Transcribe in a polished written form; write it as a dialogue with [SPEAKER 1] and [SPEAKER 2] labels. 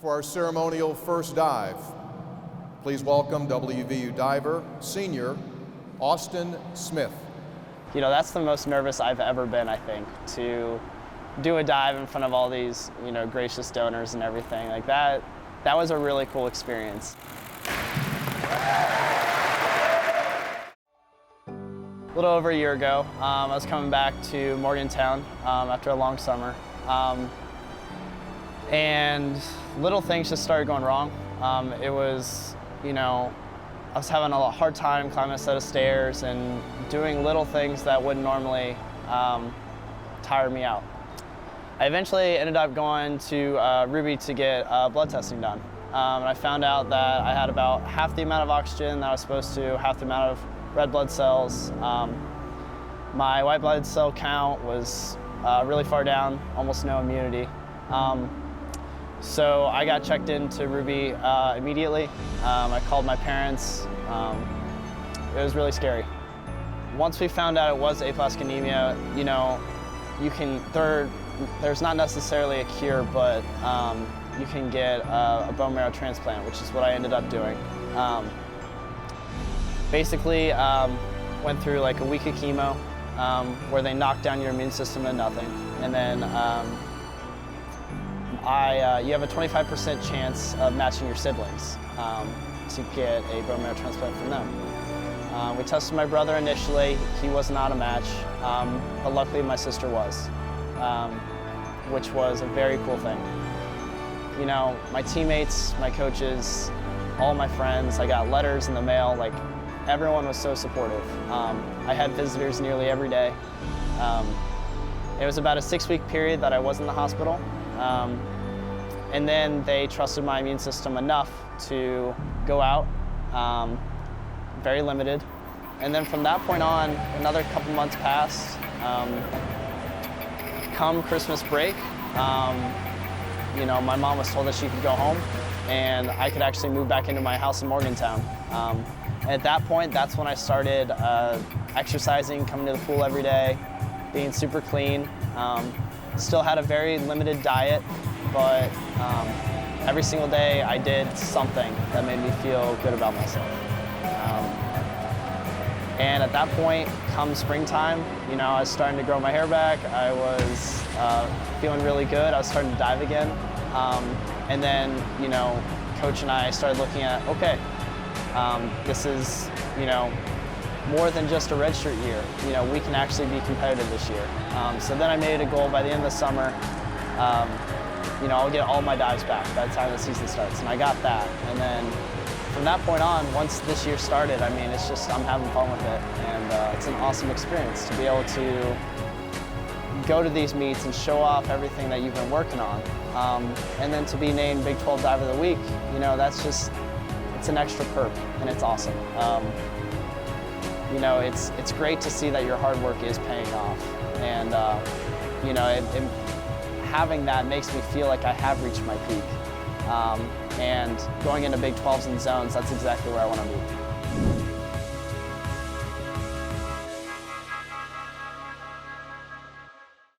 [SPEAKER 1] For our ceremonial first dive, please welcome WVU diver, senior, Austin Smith.
[SPEAKER 2] You know, that's the most nervous I've ever been, I think, to do a dive in front of all these, you know, gracious donors and everything. Like that was a really cool experience. A little over a year ago, I was coming back to Morgantown after a long summer. And little things just started going wrong. It was, you know, I was having a hard time climbing a set of stairs and doing little things that wouldn't normally tire me out. I eventually ended up going to Ruby to get blood testing done. And I found out that I had about half the amount of oxygen that I was supposed to, half the amount of red blood cells. My white blood cell count was really far down, almost no immunity. So I got checked into Ruby immediately. I called my parents. It was really scary. Once we found out it was aplastic anemia, you know, there's not necessarily a cure, but you can get a bone marrow transplant, which is what I ended up doing. Basically, went through like a week of chemo where they knocked down your immune system to nothing, and then you have a 25% chance of matching your siblings to get a bone marrow transplant from them. We tested my brother initially. He was not a match, but luckily my sister was, which was a very cool thing. You know, my teammates, my coaches, all my friends, I got letters in the mail, like everyone was so supportive. I had visitors nearly every day. It was about a 6-week period that I was in the hospital. And then they trusted my immune system enough to go out, very limited. And then from that point on, another couple months passed. Come Christmas break, you know, my mom was told that she could go home and I could actually move back into my house in Morgantown. And at that point, that's when I started exercising, coming to the pool every day, being super clean. Still had a very limited diet, but every single day I did something that made me feel good about myself. And at that point, come springtime, you know, I was starting to grow my hair back. I was feeling really good. I was starting to dive again. And then, you know, Coach and I started looking at, okay, this is, you know, more than just a redshirt year. You know, we can actually be competitive this year. So then I made it a goal by the end of the summer. You know, I'll get all my dives back by the time the season starts, and I got that. And then from that point on, once this year started, I mean, it's just, I'm having fun with it. And it's an awesome experience to be able to go to these meets and show off everything that you've been working on. And then to be named Big 12 Dive of the Week, you know, that's just, it's an extra perk, and it's awesome. You know, it's great to see that your hard work is paying off. And, you know, having that makes me feel like I have reached my peak. And going into Big 12s and zones, that's exactly where I want to be.